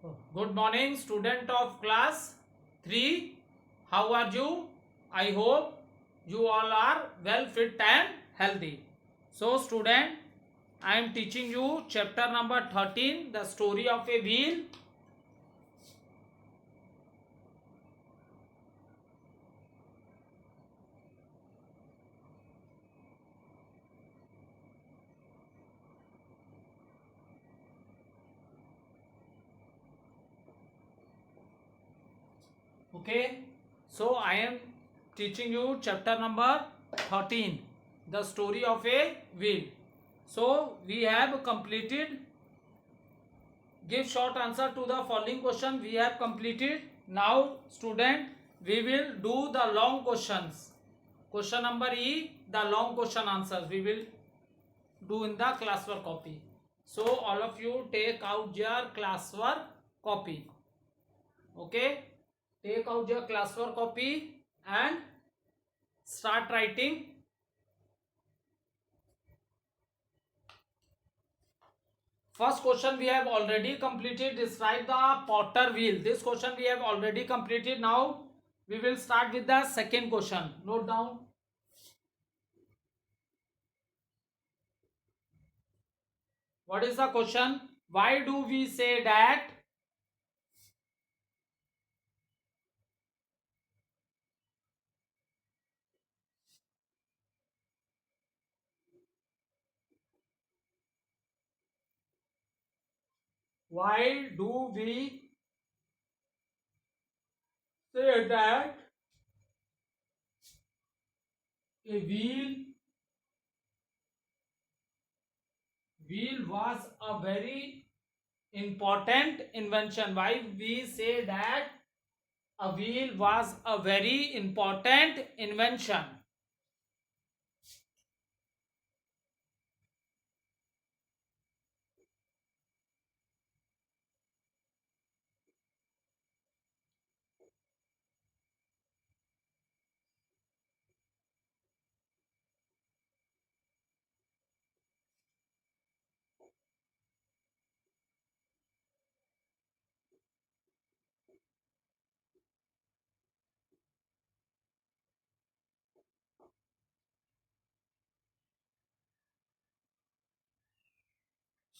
Good morning, student of class 3. How are you? I hope you all are well fit and healthy. So, student, I am teaching you chapter number 13, the story of a wheel. Okay, so I am teaching you chapter number 13, the story of a wheel. So, we have completed. Give short answer to the following question. We have completed. Now, student, we will do the long questions. Question number E, the long question answers we will do in the classwork copy. So, all of you take out your classwork copy. Okay, take out your classwork copy and start writing. First question we have already completed. Describe the potter wheel. This question we have already completed. Now we will start with the second question. Note down. What is the question? Why do we say that? Why do we say that a wheel was a very important invention? Why we say that a wheel was a very important invention?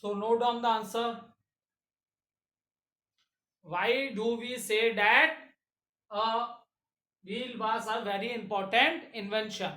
So note down the answer. Why do we say that a wheel was a very important invention?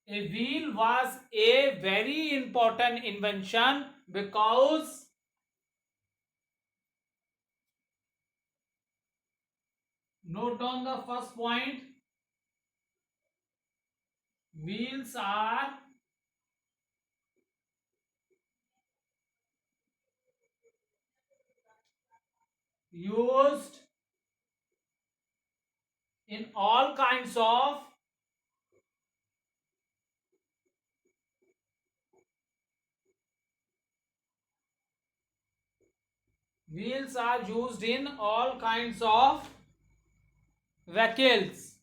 A wheel was a very important invention because note down the first point. Wheels are used in all kinds of wheels are used in all kinds of vehicles.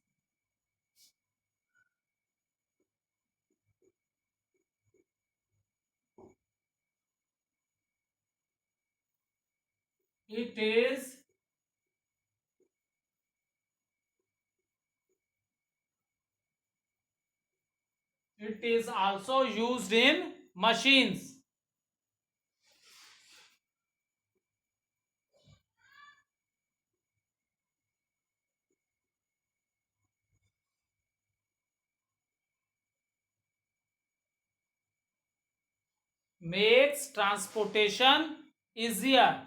It is also used in machines. Makes transportation easier.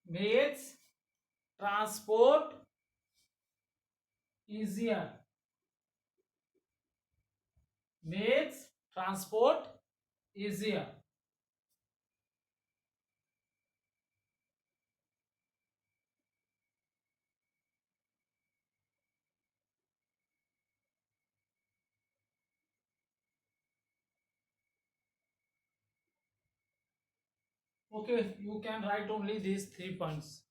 makes transport easier, makes transport easier. Okay, you can write only these 3 points.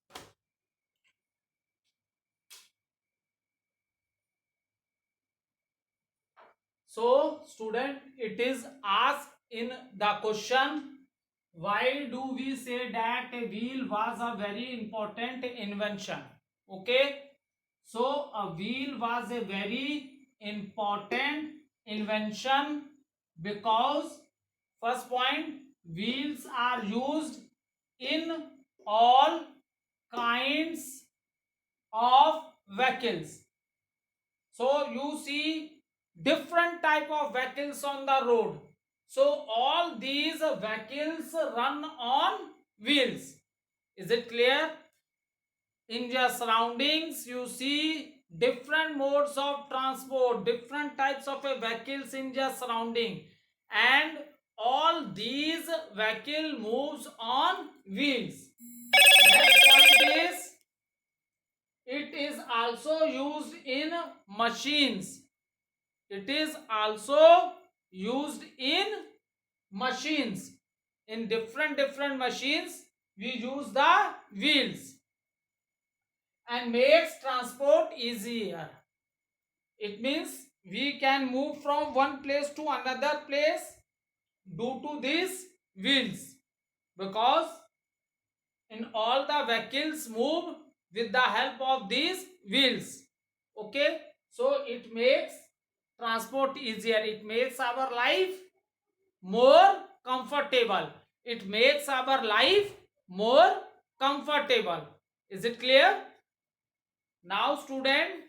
So, student, it is asked in the question, why do we say that a wheel was a very important invention? Okay, so a wheel was a very important invention because, first point, wheels are used in all kinds of vehicles. So you see different type of vehicles on the road. So all these vehicles run on wheels. Is it clear? In your surroundings you see different modes of transport, different types of vehicles in your surrounding, and all these vehicle moves on wheels. Next point is, it is also used in machines. It is also used in machines. In different machines we use the wheels, and makes transport easier. It means we can move from one place to another place due to these wheels, because in all the vehicles move with the help of these wheels. Okay, so it makes transport easier, it makes our life more comfortable, it makes our life more comfortable. Is it clear? Now student,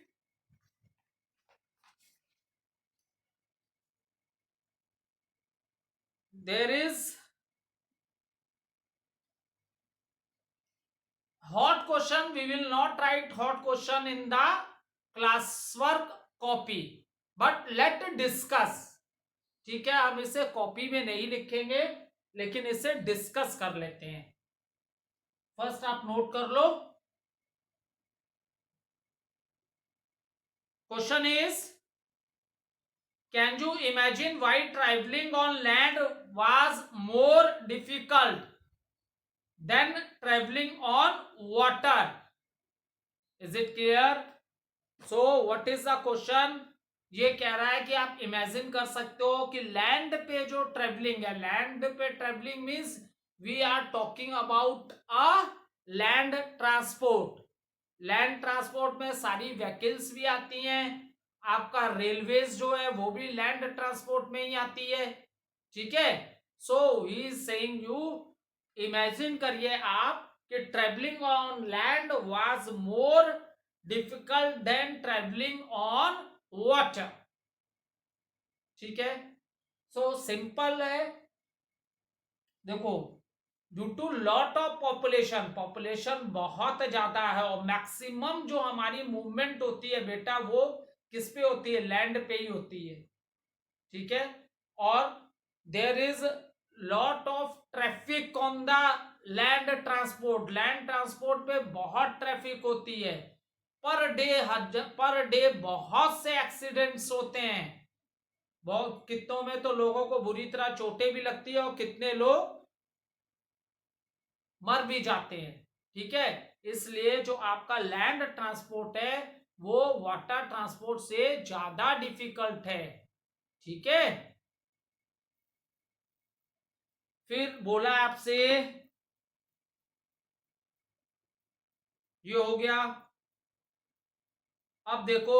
there is hot question. We will not write hot question in the classwork copy, but let discuss. ठीक है, हम इसे copy में नहीं लिखेंगे, लेकिन इसे discuss कर लेते हैं. फर्स्ट आप नोट कर लो. Question is, can you imagine why travelling on land was more difficult than travelling on water? Is it clear? So what is the question? ये कह रहा है कि आप इमेजिन कर सकते हो कि लैंड पे जो ट्रेवलिंग है, लैंड पे travelling means we are talking about a land transport. Land transport में सारी व्हीकल्स भी आती हैं, आपका रेलवेज जो है वो भी लैंड ट्रांसपोर्ट में ही आती है. ठीक है, so he is saying you, imagine करिए आप कि travelling on land was more difficult than travelling on water. ठीक है, सो सिंपल है. देखो, due to lot of population, population बहुत ज्यादा है, और मैक्सिमम जो हमारी मूवमेंट होती है बेटा वो किस पे होती है? लैंड पे ही होती है. ठीक है, और there is lot of traffic on the land transport. Land transport पे बहुत ट्रैफिक होती है. पर डे बहुत से एक्सीडेंट्स होते हैं. बहुत कितनों में तो लोगों को बुरी तरह चोटें भी लगती है और कितने लोग मर भी जाते हैं. ठीक है, इसलिए जो आपका लैंड ट्रांसपोर्ट है वो वाटर ट्रांसपोर्ट से ज्यादा डिफिकल्ट है। ठीक है, फिर बोला आपसे, ये हो गया। अब देखो,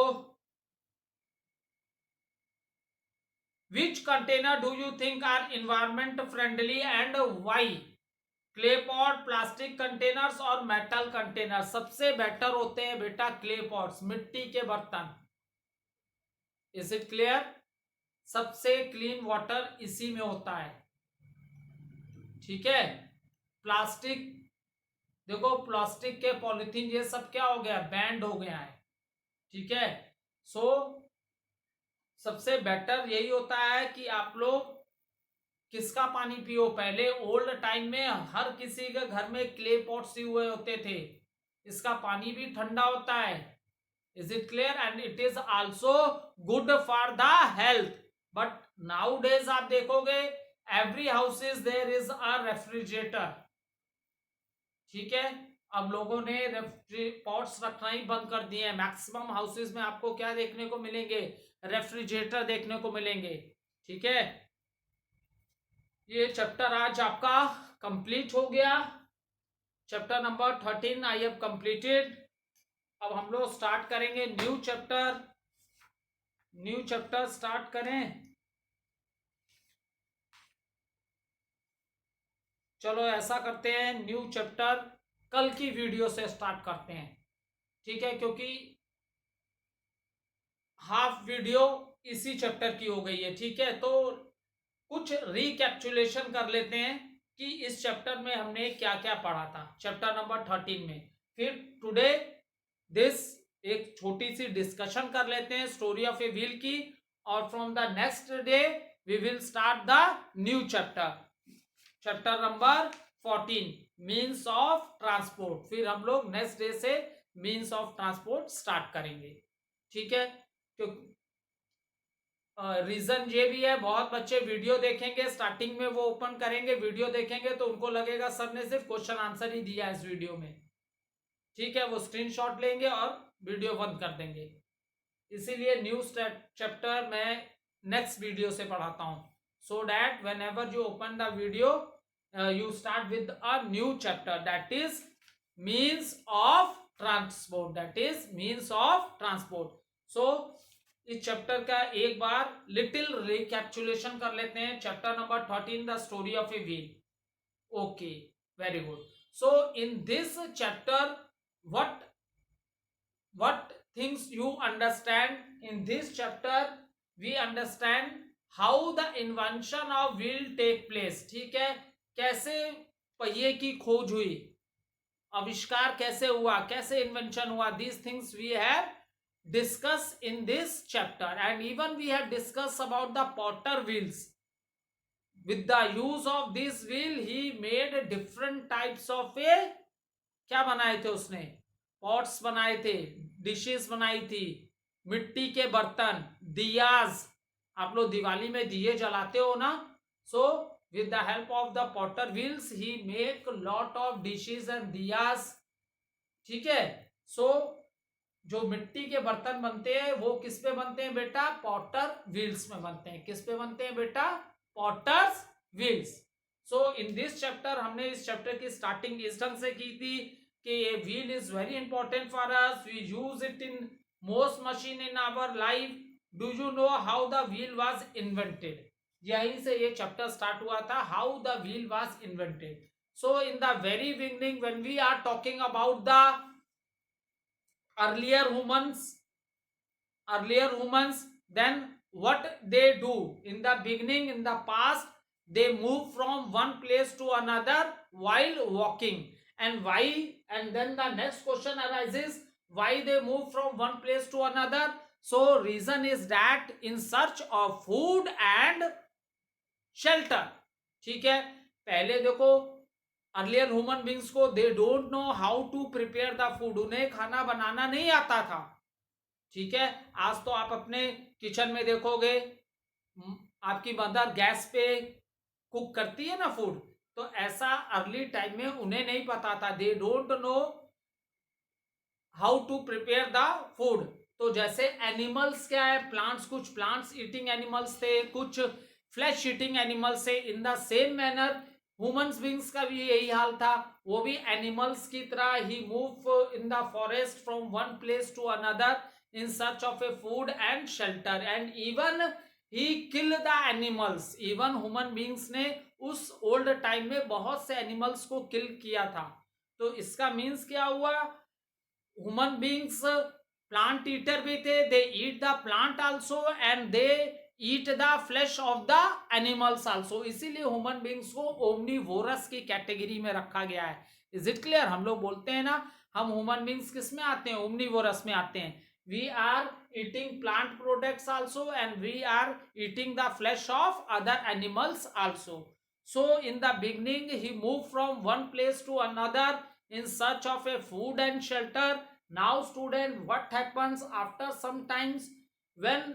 which container do you think are environment friendly and why? Clay pot, plastic containers और मेटल कंटेनर सबसे बेटर होते हैं बेटा क्ले पॉट्स, मिट्टी के बर्तन। Is it clear? सबसे क्लीन वाटर इसी में होता है। ठीक है, प्लास्टिक, देखो प्लास्टिक के पॉलिथीन ये सब क्या हो गया, बैंड हो गया है। ठीक है, सो सबसे बेटर यही होता है कि आप लोग किसका पानी पियो। पहले ओल्ड टाइम में हर किसी के घर में क्ले पॉट्स ही हुए होते थे, इसका पानी भी ठंडा होता है। Is it clear? And it is also good for the health. But nowadays आप देखोगे every houses there is a refrigerator. ठीक है, अब लोगों ने पॉट्स रखना ही बंद कर दिए हैं। मैक्सिमम हाउसेज में आपको क्या देखने को मिलेंगे, रेफ्रिजरेटर देखने को मिलेंगे। ठीक है, ये चैप्टर आज आपका कंप्लीट हो गया। Chapter number 13 I have completed. अब हम लोग स्टार्ट करेंगे new chapter. New chapter start करें। चलो ऐसा करते हैं, न्यू चैप्टर कल की वीडियो से स्टार्ट करते हैं। ठीक है, क्योंकि हाफ वीडियो इसी चैप्टर की हो गई है। ठीक है, तो कुछ रिकैप्चुलेशन कर लेते हैं कि इस चैप्टर में हमने क्या क्या पढ़ा था, चैप्टर नंबर 13 में। फिर टुडे दिस एक छोटी सी डिस्कशन कर लेते हैं स्टोरी ऑफ ए व्हील की, और from the next day we will start the new chapter, chapter number 14 means of transport. फिर हम लोग नेक्स्ट डे से मीन्स ऑफ ट्रांसपोर्ट स्टार्ट करेंगे। ठीक है, तो रीजन ये भी है, बहुत बच्चे वीडियो देखेंगे, स्टार्टिंग में वो ओपन करेंगे वीडियो देखेंगे तो उनको लगेगा सर ने सिर्फ क्वेश्चन आंसर ही दिया इस वीडियो में। ठीक है, वो स्क्रीनशॉट लेंगे और वीडियो बंद कर देंगे। इसीलिए न्यू चैप्टर मैं नेक्स्ट वीडियो से पढ़ाता हूं, so that whenever you open the video you start with a new chapter, that is means of transport, that is means of transport. So इस चैप्टर का एक बार लिटिल रिकैप्चुलेशन कर लेते हैं। Chapter number 13 the story of a wheel. Okay, very good. So in this chapter what things you understand in this chapter, we understand how the invention of wheel take place। ठीक है, कैसे पहिए की खोज हुई, आविष्कार कैसे हुआ, कैसे इन्वेंशन हुआ, these things we have discussed in this chapter, and even we have discussed about the potter wheels। with the use of this wheel he made different types of a, क्या बनाए थे उसने, पॉट्स बनाए थे, dishes बनाई थी, मिट्टी के बर्तन, दियाज, आप लोग दिवाली में दिए जलाते हो ना, so with the help of the potter wheels he make lot of dishes and diyas. ठीक है, सो जो मिट्टी के बर्तन बनते हैं वो किस पे बनते हैं बेटा, पॉटर व्हील्स में बनते हैं। किस पे बनते हैं बेटा, potters wheels. So in this chapter हमने इस चैप्टर की स्टार्टिंग इस ढंग से की थी कि ये wheel is very important for us, we use it in most machine in our life. Do you know how the wheel was invented? यहीं से ये चैप्टर स्टार्ट हुआ था, how the wheel was invented. So in the very beginning when we are talking about the earlier humans, then what they do in the beginning, in the past, they move from one place to another while walking. And why? And then the next question arises, why they move from one place to another? So reason is that in search of food and shelter। ठीक है, पहले देखो earlier human beings को they don't know how to prepare the food, उन्हें खाना बनाना नहीं आता था। ठीक है, आज तो आप अपने किचन में देखोगे आपकी मदर गैस पे कुक करती है ना फूड, तो ऐसा अर्ली टाइम में उन्हें नहीं पता था, they don't know how to prepare the food. तो जैसे एनिमल्स क्या है, प्लांट्स, कुछ प्लांट्स ईटिंग एनिमल्स थे, कुछ फ्लैश ईटिंग एनिमल्स थे। In the same manner humans beings का भी यही हाल था, वो भी एनिमल्स की तरह ही move in the forest from one place to another in search of a food and shelter and even he kill the animals. Even human beings ने उस ओल्ड टाइम में बहुत से एनिमल्स को किल किया था। तो इसका मीन्स क्या हुआ, ह्यूमन बींग्स प्लांट ईटर भी थे, they eat the plant also and they eat the flesh of the animals also. इसीलिए ह्यूमन बींग्स को ओमनीवोरस की कैटेगरी में रखा गया है। Is it clear? हम लोग बोलते हैं ना, हम ह्यूमन बींग्स किस में आते हैं, ओमनीवोरस में आते हैं। We are eating plant products also and we are eating the flesh of other animals also. So in the beginning he moved from one place to another in search of a food and shelter. Now student, what happens after some times when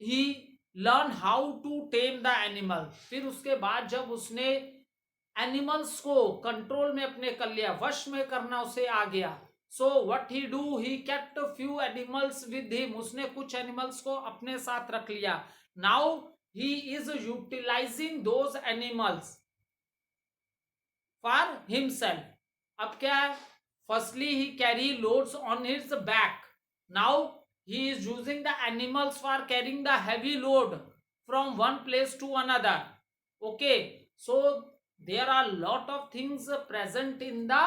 he learn how to tame the animal? फिर उसके बाद जब उसने animals को control में अपने कर लिया, वश में करना उसे आ गया, so what he do, he kept few animals with him. उसने कुछ एनिमल्स को अपने साथ रख लिया। Now he is utilizing those animals for himself. अब क्या है, firstly he carry loads on his back. Now he is using the animals for carrying the heavy load from one place to another. Okay, so there are lot of things present in the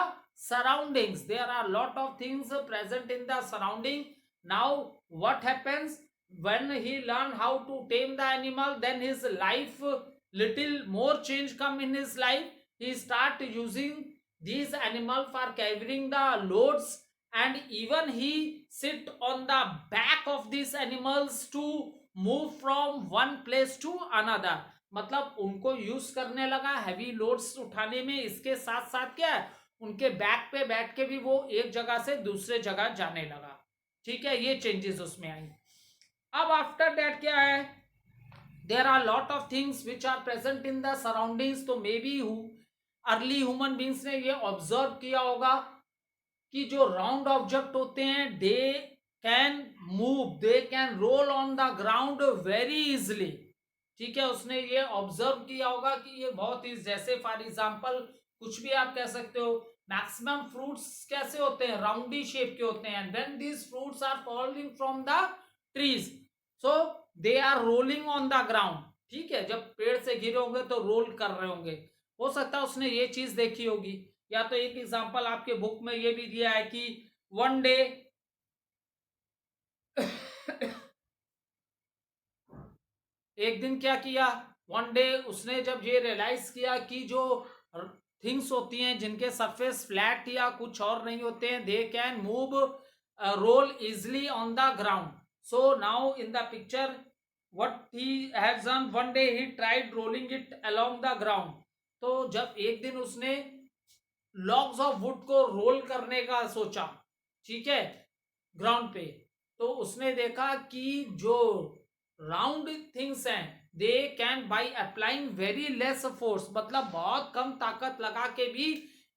surroundings. There are lot of things present in the surrounding. Now what happens, when he learn how to tame the animal, then his life little more change come in his life. He start using these animal for carrying the loads and even he sit on the back of these animals to move from one place to another. मतलब उनको use करने लगा heavy loads उठाने में, इसके साथ साथ क्या है, उनके बैक पे बैठ के भी वो एक जगह से दूसरे जगह जाने लगा। ठीक है, ये चेंजेस उसमें आई। अब आफ्टर दैट क्या है, there are lot of things which are present in the surroundings. तो maybe early human beings ने ये ऑब्जर्व किया होगा कि जो राउंड ऑब्जेक्ट होते हैं they can move, they can roll on the ground very easily. ठीक है, उसने ये ऑब्जर्व किया होगा कि ये बहुत ही, जैसे फॉर एग्जाम्पल कुछ भी आप कह सकते हो, मैक्सिमम फ्रूट्स कैसे होते हैं, राउंडी शेप के होते हैं। When these fruits are falling from the trees, so they are rolling on the ground. ठीक है, जब पेड़ से गिरे होंगे तो रोल कर रहे होंगे। हो सकता है उसने ये चीज देखी होगी। या तो एक एग्जांपल आपके बुक में ये भी दिया है कि वन डे एक दिन क्या किया, वन डे उसने जब ये रियलाइज किया कि जो थिंग्स होती हैं जिनके सरफेस फ्लैट या कुछ और नहीं होते हैं, they can move roll easily on the ground. So now in the picture what he has done, one day he tried rolling it along the ground. तो जब एक दिन उसने लॉग्स ऑफ वुड को रोल करने का सोचा, ठीक है, ग्राउंड पे, तो उसने देखा कि जो राउंड थिंग्स हैं they can by applying very less force, मतलब बहुत कम ताकत लगा के भी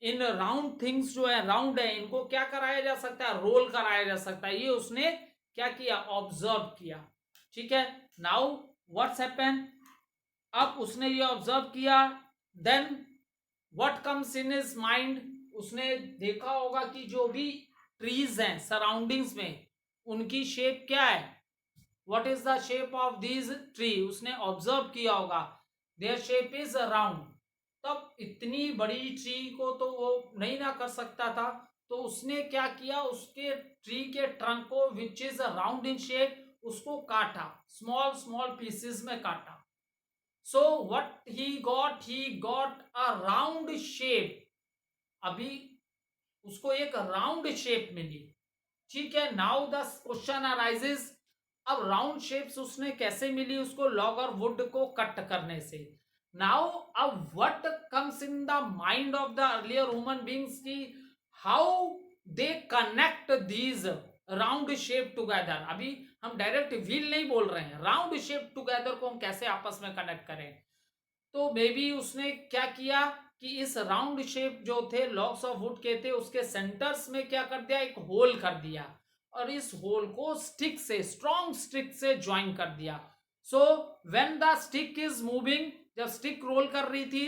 इन राउंड थिंग्स जो है, राउंड है, इनको क्या कराया जा सकता है, रोल कराया जा सकता है। ये उसने क्या किया, ऑब्जर्व किया। ठीक है, नाउ व्हाट्स हैपन, अब उसने ये ऑब्जर्व किया, then what comes in his mind, उसने देखा होगा कि जो भी ट्रीज हैं सराउंडिंग्स में उनकी शेप क्या है, what is the shape of this tree, उसने ऑब्जर्व किया होगा, देयर शेप इज राउंड। तब इतनी बड़ी ट्री को तो वो नहीं ना कर सकता था, तो उसने क्या किया, उसके ट्री के ट्रंक को which is round in shape, उसको काटा, स्मॉल स्मॉल पीसेस में काटा। So what he got a round shape. अभी उसको एक राउंड शेप मिली। ठीक है, नाउ द क्वेश्चन अराइजेस, अब राउंड शेप्स उसने कैसे मिली, उसको लॉग और वुड को कट करने से। नाउ अब what comes in the mind of the earlier human beings की how they connect these round shape together. अभी हम डायरेक्ट व्हील नहीं बोल रहे हैं, राउंड शेप टुगेदर को हम कैसे आपस में कनेक्ट करें। तो मे बी उसने क्या किया कि इस राउंड शेप जो थे लॉग्स ऑफ वुड के थे, उसके सेंटर्स में क्या कर दिया, एक होल कर दिया और इस होल को स्टिक से, स्ट्रॉन्ग स्टिक से ज्वाइन कर दिया. So when the stick is moving, जब स्टिक रोल कर रही थी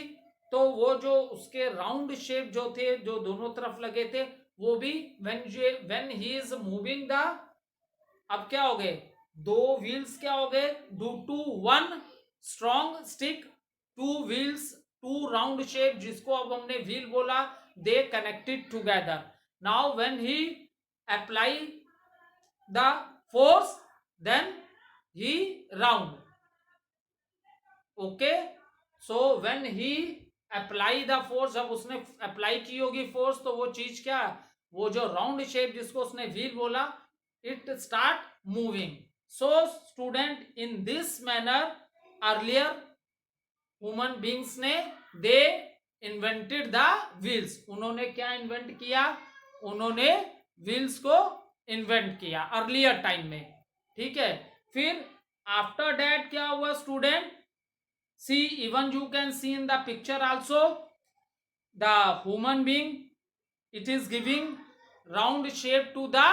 तो वो जो उसके राउंड शेप जो थे, जो दोनों तरफ लगे थे, वो भी when he is moving the, अब क्या हो गए, दो व्हील्स क्या हो गए, due to one strong stick, two wheels, two round shape जिसको अब हमने व्हील बोला, they connected together. Now when he apply the force then he round. Okay, so when he apply the force, जब उसने apply की होगी force, तो वो चीज क्या, वो जो राउंड शेप जिसको उसने व्हील बोला, it start moving. So student, in this manner earlier human beings ने, दे इन्वेंटेड द व्हील्स. उन्होंने क्या इन्वेंट किया, उन्होंने व्हील्स को इन्वेंट किया अर्लियर टाइम में. ठीक है, फिर आफ्टर दैट क्या हुआ student, see even you can see in the picture also, the human being, it is giving round shape to the,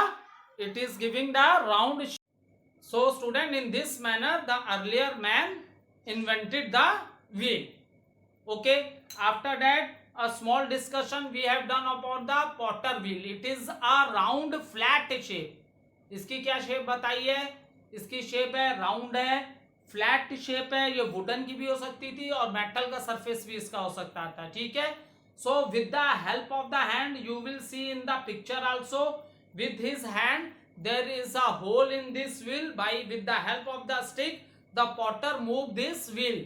it is giving the round shape. So student, in this manner the earlier man invented the wheel. Okay, after that a small discussion we have done about the potter wheel. It is a round flat shape. इसकी क्या shape बताई है, इसकी shape है round है, flat shape है. ये wooden की भी हो सकती थी और मेटल का सरफेस भी इसका हो सकता था. ठीक है, so with the help of the hand, you will see in the picture also, with his hand there is a hole in this wheel. By with the help of the stick, the potter move this wheel.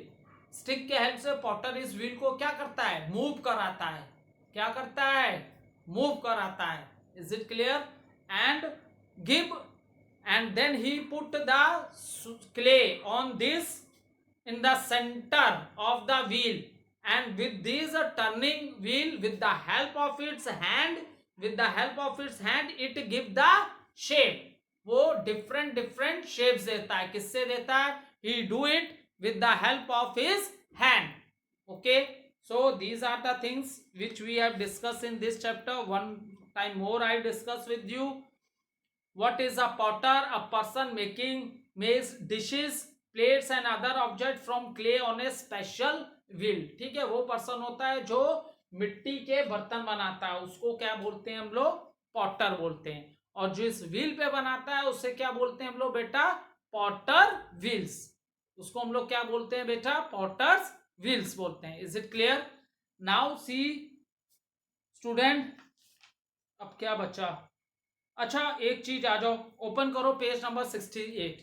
Stick के help से Potter इस wheel को क्या करता है, move कराता है. क्या करता है, मूव कराता है. Is it clear? And give, and then he put the clay on this in the center of the wheel, and with this turning wheel, with the help of its hand, with the help of its hand, it give the shape. वो different shapes देता है. किससे देता है? He do it with the help of his hand. Okay, so these are the things which we have discussed in this chapter. One time more I discuss with you. What is a potter? A person makes dishes, plates and other objects from clay on a special wheel. ठीक है, वो person होता है जो मिट्टी के बर्तन बनाता है, उसको क्या बोलते हैं हम लोग, पॉटर बोलते हैं. और जो इस व्हील पे बनाता है उसे क्या बोलते हैं हम लोग बेटा, पॉटर व्हील्स. उसको हम लोग क्या बोलते हैं बेटा, पॉटर्स व्हील्स बोलते हैं. Is it clear? Now see student, अब क्या बचा, अच्छा एक चीज आ जाओ, ओपन करो पेज नंबर 68.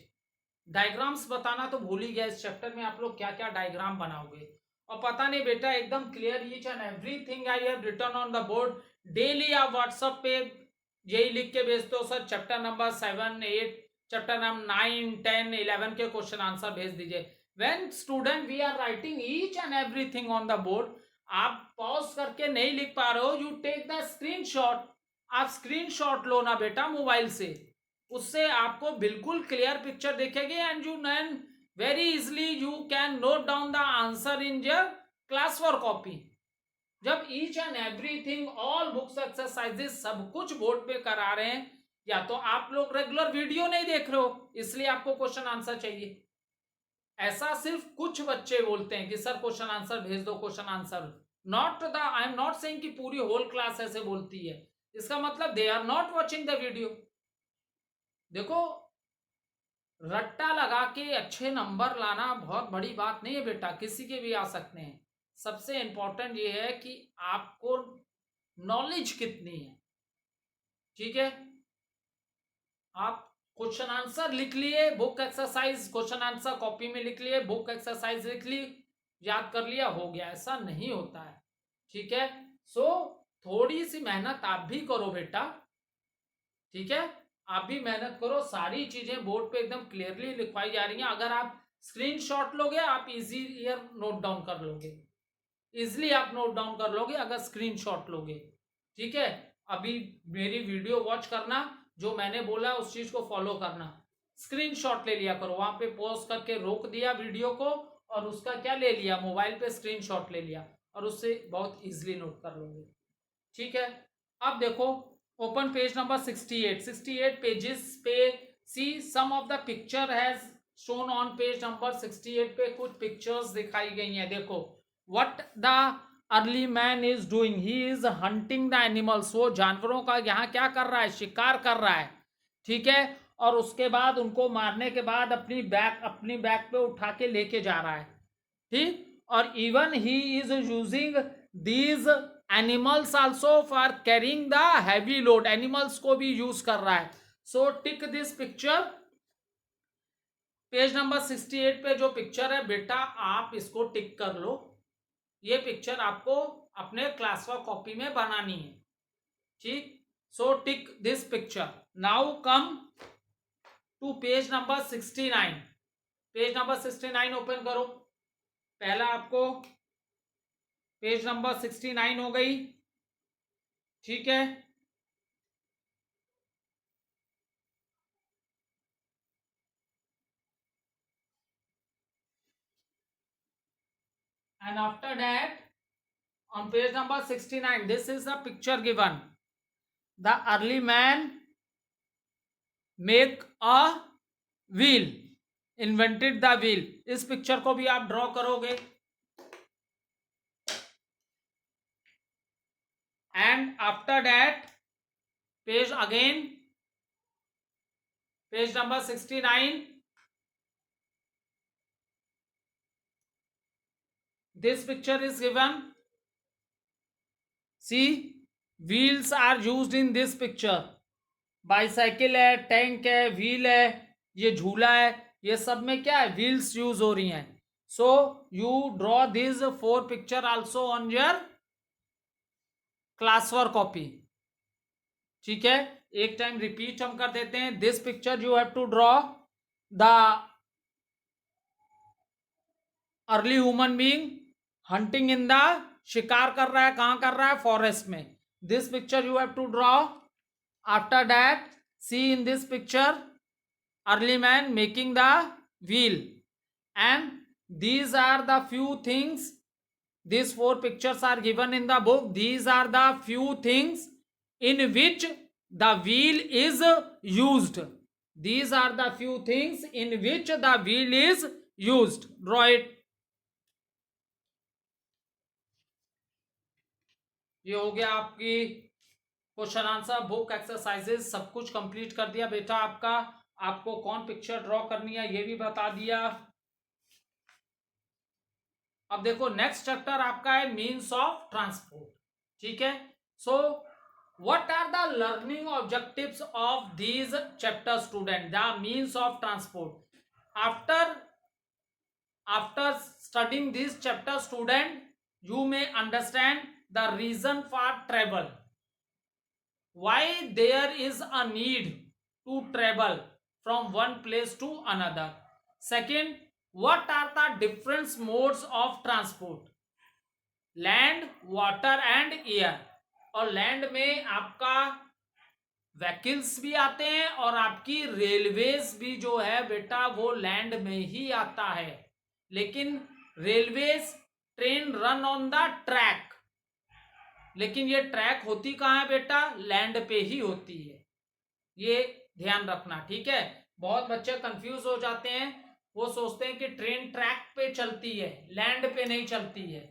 डायग्राम्स बताना तो भूल ही गया, इस चैप्टर में आप लोग क्या क्या डायग्राम बनाओगे. और पता नहीं बेटा, एकदम clear each and everything I have written on the board. Daily आप व्हाट्सएप पे यही लिख के भेजते हो, sir chapter number 7, 8, chapter number 9, 10, 11 के क्वेश्चन आंसर भेज दीजिए. When student we are writing each and everything on the board, आप पॉज करके नहीं लिख पा रहे हो, यू टेक द स्क्रीनशॉट. आप स्क्रीनशॉट लो ना बेटा मोबाइल से, उससे आपको बिल्कुल क्लियर पिक्चर दिखेगी and you can very easily you can note down the answer in your class work copy. जब each and everything, all books, exercises सब कुछ बोर्ड पे करा रहे हैं, या तो आप लोग रेगुलर वीडियो नहीं देख रहे हो इसलिए आपको क्वेश्चन आंसर चाहिए. ऐसा सिर्फ कुछ बच्चे बोलते हैं कि सर क्वेश्चन आंसर भेज दो, question answer. Not the, I am not saying कि पूरी होल क्लास ऐसे बोलती है. इसका मतलब they are not watching the video. देखो, रट्टा लगा के अच्छे नंबर लाना बहुत बड़ी बात नहीं है बेटा, किसी के भी आ सकते हैं. सबसे इंपॉर्टेंट ये है कि आपको नॉलेज कितनी है. ठीक है, आप क्वेश्चन आंसर लिख लिए, book exercise question answer copy में लिख लिए, बुक एक्सरसाइज लिख ली, याद कर लिया, हो गया. ऐसा नहीं होता है. ठीक है, सो थोड़ी सी मेहनत आप भी करो बेटा. ठीक है, आप भी मेहनत करो. सारी चीजें बोर्ड पे एकदम क्लियरली लिखवाई जा रही हैं. अगर आप स्क्रीनशॉट लोगे आप इजीलियर नोट डाउन कर लोगे, इजिली आप नोट डाउन कर लोगे अगर स्क्रीनशॉट लोगे. ठीक है, अभी मेरी वीडियो वॉच करना, जो मैंने बोला उस चीज को फॉलो करना. स्क्रीनशॉट ले लिया करो, वहां पे पॉज करके रोक दिया वीडियो को और उसका क्या ले लिया, मोबाइल पे स्क्रीनशॉट ले लिया और उससे बहुत इजीली नोट कर लोगे। ठीक है, अब देखो ओपन पेज नंबर 68 पेजेस पे see some of the picture has shown on page number 68 पे कुछ पिक्चर्स दिखाई गई हैं। देखो what the early man is doing, he is hunting the animals, वो जानवरों का यहाँ क्या कर रहा है, शिकार कर रहा है। ठीक है, और उसके बाद उनको मारने के बाद अपनी बैक पे उठा के लेके जा रहा है। ठीक, और even he is using these animals also for carrying the heavy load, animals को भी यूज कर रहा है। सो tick this picture. Page number 68 पे जो पिक्चर है बेटा आप इसको टिक कर लो। ये पिक्चर आपको अपने क्लास वर्क कॉपी में बनानी है। ठीक, so tick this picture. Now come to page number 69। Page number 69 open करो। पहला आपको पेज नंबर 69 हो गई। ठीक है, and after that on page number 69 this is the picture given. The early man make a wheel, invented the wheel। इस picture को भी आप ड्रॉ करोगे। and after that page again, page number 69, this picture is given। see wheels are used in this picture। Bicycle है, tank है, wheel है, ये झूला है, ये सब में क्या है, व्हील्स यूज हो रही हैं। So you draw this 4 picture also on your class work copy. ठीक है, एक टाइम रिपीट हम कर देते हैं। This picture you have to draw the early human being hunting in the, शिकार कर रहा है, कहां कर रहा है, फॉरेस्ट में। This picture you have to draw. After that see in this picture early man making the wheel, and these are the few things, these 4 pictures are given in the book, these are the few things in which the wheel is used, these are the few things in which the wheel is used। draw it। ये हो गया आपकी question answer, book exercises सब कुछ complete कर दिया बेटा आपका। आपको कौन पिक्चर ड्रॉ करनी है ये भी बता दिया। अब देखो नेक्स्ट चैप्टर आपका है मीन्स ऑफ ट्रांसपोर्ट। ठीक है, so what are the learning objectives of these chapter student, the means of transport. After studying this chapter student you may understand the reason for travel, why there is a need to travel from one place to another। second, what are the different modes of transport, land, water and air। और land में आपका vehicles भी आते हैं और आपकी railways भी जो है बेटा वो लैंड में ही आता है। लेकिन railways train run on the track, लेकिन ये ट्रैक होती कहाँ है बेटा, लैंड पे ही होती है। ये ध्यान रखना। ठीक है, बहुत बच्चे कंफ्यूज हो जाते हैं, वो सोचते हैं कि ट्रेन ट्रैक पे चलती है, लैंड पे नहीं चलती है,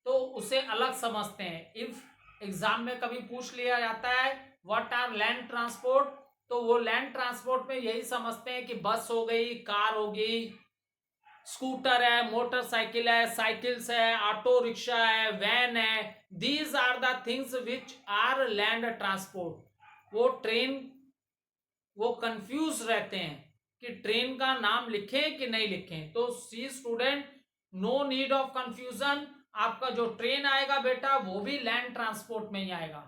तो उसे अलग समझते हैं। इफ एग्जाम में कभी पूछ लिया जाता है व्हाट आर लैंड ट्रांसपोर्ट, तो वो लैंड ट्रांसपोर्ट में यही समझते हैं कि बस हो गई, कार हो गई, स्कूटर है, मोटरसाइकिल है, साइकिल्स है, ऑटो रिक्शा है, वैन है, these are the things which are land transport. वो ट्रेन, वो कंफ्यूज रहते हैं कि ट्रेन का नाम लिखें कि नहीं लिखें। तो see student, no need of confusion, आपका जो ट्रेन आएगा बेटा वो भी लैंड ट्रांसपोर्ट में ही आएगा।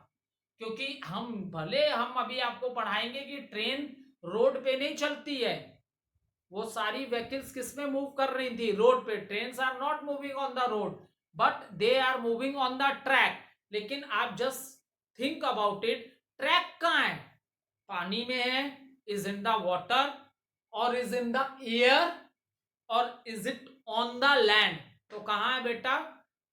क्योंकि हम अभी आपको पढ़ाएंगे कि ट्रेन रोड पे नहीं चलती है, वो सारी व्हीकल्स किस में मूव कर रही थी, रोड पे। Trains are not moving on the road but they are moving on the track. लेकिन आप just think about it, track कहाँ है, पानी में है, इज इन द वाटर और इज इन द एयर और is it on the land. तो कहाँ है बेटा,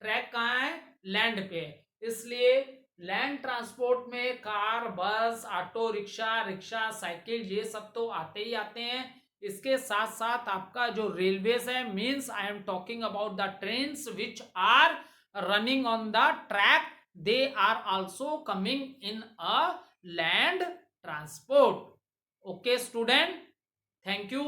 ट्रैक कहाँ है, लैंड पे है। इसलिए लैंड ट्रांसपोर्ट में कार, बस, ऑटो रिक्शा, रिक्शा, साइकिल, ये सब तो आते ही आते हैं। इसके साथ साथ आपका जो रेलवेज है, means I am talking about the trains which are running on the track, they are also coming in a land transport. Okay student, thank you.